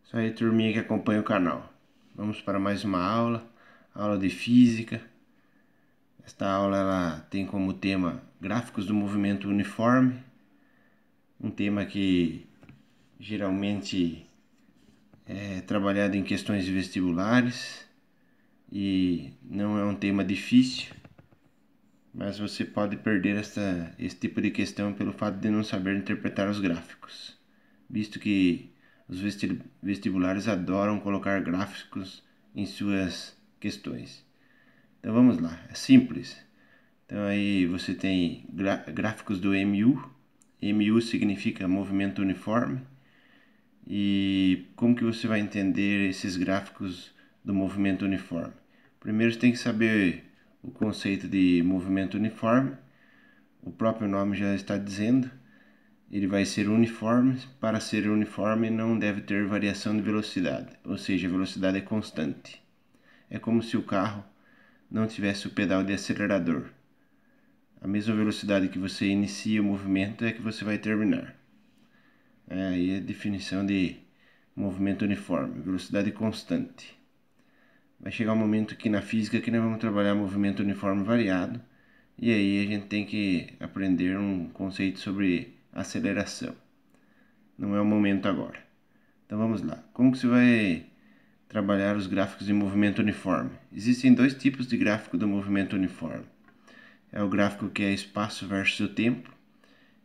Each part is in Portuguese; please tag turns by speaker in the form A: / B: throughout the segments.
A: Isso aí, turminha que acompanha o canal. Vamos para mais uma aula de física. Esta aula ela tem como tema gráficos do movimento uniforme, um tema que geralmente é trabalhado em questões vestibulares e não é um tema difícil, mas você pode perder esse tipo de questão pelo fato de não saber interpretar os gráficos, visto que os vestibulares adoram colocar gráficos em suas questões. Então vamos lá, é simples. Então aí você tem gráficos do MU. MU significa movimento uniforme. E como que você vai entender esses gráficos do movimento uniforme? Primeiro você tem que saber o conceito de movimento uniforme. O próprio nome já está dizendo. Ele vai ser uniforme. Para ser uniforme não deve ter variação de velocidade, ou seja, a velocidade é constante. É como se o carro não tivesse o pedal de acelerador. A mesma velocidade que você inicia o movimento é que você vai terminar. Aí é a definição de movimento uniforme, velocidade constante. Vai chegar um momento aqui na física que nós vamos trabalhar movimento uniforme variado, e aí a gente tem que aprender um conceito sobre aceleração. Não é o momento agora. Então vamos lá. Como que você vai trabalhar os gráficos de movimento uniforme? Existem dois tipos de gráfico do movimento uniforme. É o gráfico que é espaço versus o tempo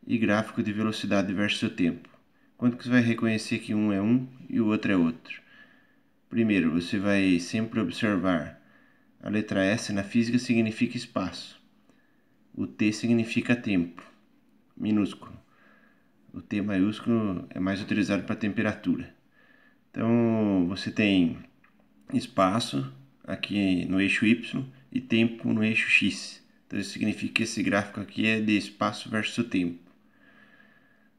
A: e gráfico de velocidade versus o tempo. Quando que você vai reconhecer que um é um e o outro é outro? Primeiro, você vai sempre observar a letra S na física significa espaço. O T significa tempo, minúsculo. O T maiúsculo é mais utilizado para temperatura. Então, você tem espaço aqui no eixo Y e tempo no eixo X. Então, isso significa que esse gráfico aqui é de espaço versus tempo.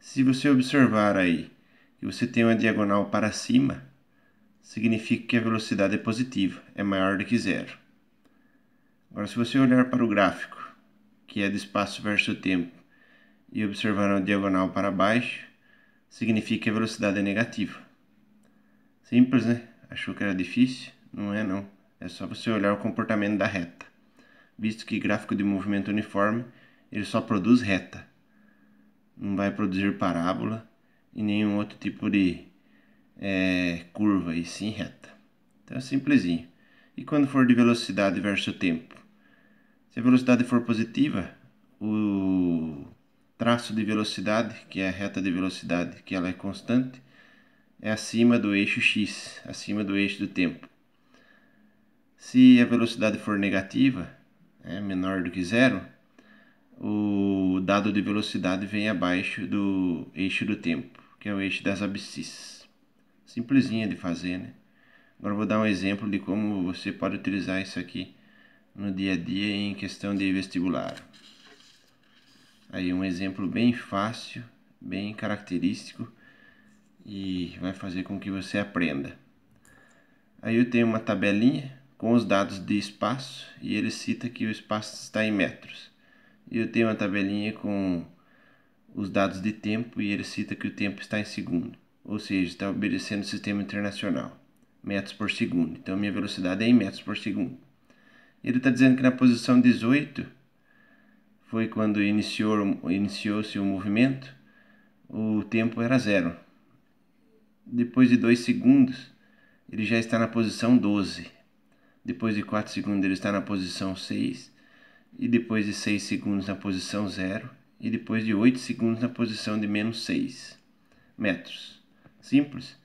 A: Se você observar aí que você tem uma diagonal para cima, significa que a velocidade é positiva, é maior do que zero. Agora, se você olhar para o gráfico, que é de espaço versus tempo, e observar uma diagonal para baixo, significa que a velocidade é negativa. Simples, né? Achou que era difícil? Não é não. É só você olhar o comportamento da reta. Visto que gráfico de movimento uniforme, ele só produz reta. Não vai produzir parábola e nenhum outro tipo de curva, e sim reta. Então é simplesinho. E quando for de velocidade versus tempo? Se a velocidade for positiva, o traço de velocidade, que é a reta de velocidade, que ela é constante, é acima do eixo X, acima do eixo do tempo. Se a velocidade for negativa, menor do que zero, o dado de velocidade vem abaixo do eixo do tempo, que é o eixo das abscissas. Simplesinha de fazer, né? Agora eu vou dar um exemplo de como você pode utilizar isso aqui no dia a dia em questão de vestibular. Aí um exemplo bem fácil, bem característico e vai fazer com que você aprenda. Aí eu tenho uma tabelinha com os dados de espaço e ele cita que o espaço está em metros. E eu tenho uma tabelinha com os dados de tempo e ele cita que o tempo está em segundo. Ou seja, está obedecendo o sistema internacional, metros por segundo. Então minha velocidade é em metros por segundo. Ele está dizendo que na posição 18 foi quando iniciou-se o movimento, o tempo era zero. Depois de 2 segundos, ele já está na posição 12. Depois de 4 segundos, ele está na posição 6. E depois de 6 segundos, na posição 0. E depois de 8 segundos, na posição de menos 6 metros. Simples.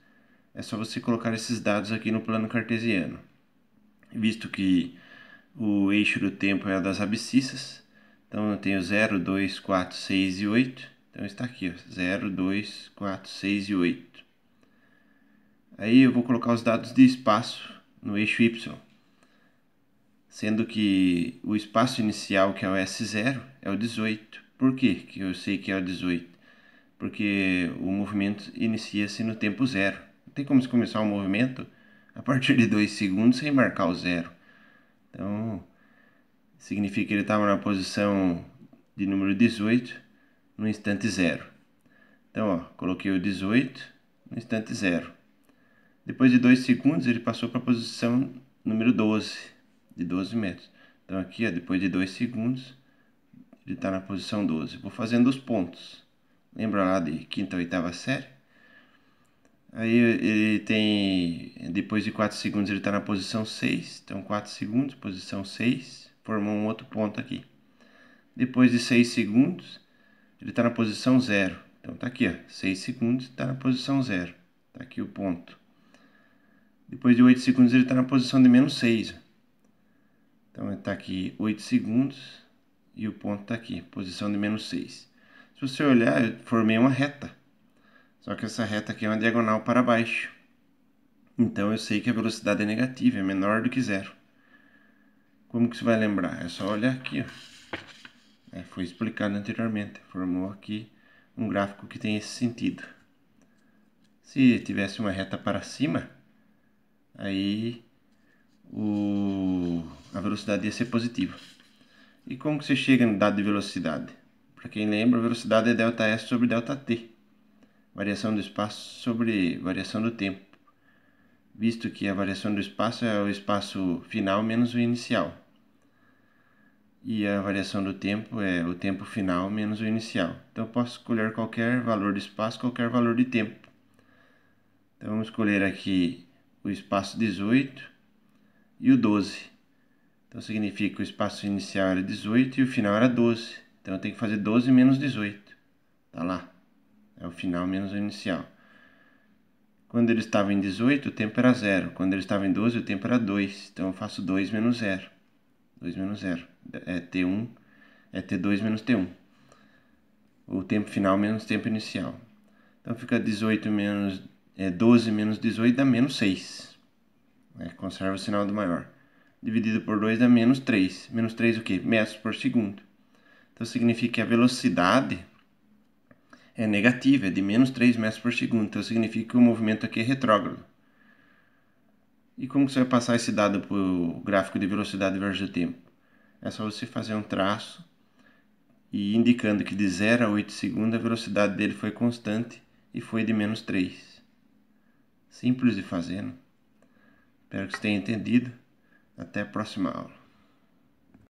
A: É só você colocar esses dados aqui no plano cartesiano. Visto que o eixo do tempo é a das abscissas, então eu tenho 0, 2, 4, 6 e 8. Então está aqui, ó, 0, 2, 4, 6 e 8. Aí eu vou colocar os dados de espaço no eixo Y, sendo que o espaço inicial, que é o S0, é o 18. Por quê que eu sei que é o 18? Porque o movimento inicia-se no tempo zero. Não tem como se começar um movimento a partir de 2 segundos sem marcar o zero. Então, significa que ele estava na posição de número 18 no instante zero. Então, ó, coloquei o 18 no instante zero. Depois de 2 segundos, ele passou para a posição número 12, de 12 metros. Então aqui, ó, depois de 2 segundos, ele está na posição 12. Vou fazendo os pontos. Lembra lá de quinta ou oitava série? Aí ele tem, depois de 4 segundos, ele está na posição 6. Então 4 segundos, posição 6, formou um outro ponto aqui. Depois de 6 segundos, ele está na posição 0. Então tá aqui, ó, 6 segundos, está na posição 0. Tá aqui o ponto. Depois de 8 segundos, ele está na posição de menos 6. Então está aqui 8 segundos e o ponto está aqui, posição de menos 6. Se você olhar, eu formei uma reta. Só que essa reta aqui é uma diagonal para baixo. Então eu sei que a velocidade é negativa, é menor do que zero. Como que você vai lembrar? É só olhar aqui, ó. Foi explicado anteriormente. Formou aqui um gráfico que tem esse sentido. Se tivesse uma reta para cima, aí a velocidade ia ser positiva. E como que você chega no dado de velocidade? Para quem lembra, a velocidade é ΔS sobre ΔT. Variação do espaço sobre variação do tempo. Visto que a variação do espaço é o espaço final menos o inicial. E a variação do tempo é o tempo final menos o inicial. Então eu posso escolher qualquer valor de espaço, qualquer valor de tempo. Então vamos escolher aqui o espaço 18 e o 12. Então significa que o espaço inicial era 18 e o final era 12. Então eu tenho que fazer 12 menos 18. Tá lá. É o final menos o inicial. Quando ele estava em 18, o tempo era 0. Quando ele estava em 12, o tempo era 2. Então eu faço 2 menos 0. 2 menos 0. É T1, é T2 menos T1. O tempo final menos o tempo inicial. Então fica 18 menos 12 menos 18 dá menos 6. Conserva o sinal do maior. Dividido por 2 dá menos 3. Menos 3 o quê? Metros por segundo. Então significa que a velocidade é negativa, é de menos 3 metros por segundo. Então significa que o movimento aqui é retrógrado. E como você vai passar esse dado para o gráfico de velocidade versus tempo? É só você fazer um traço e indicando que de 0 a 8 segundos a velocidade dele foi constante e foi de menos 3. Simples de fazer, né? Espero que você tenha entendido. Até a próxima aula.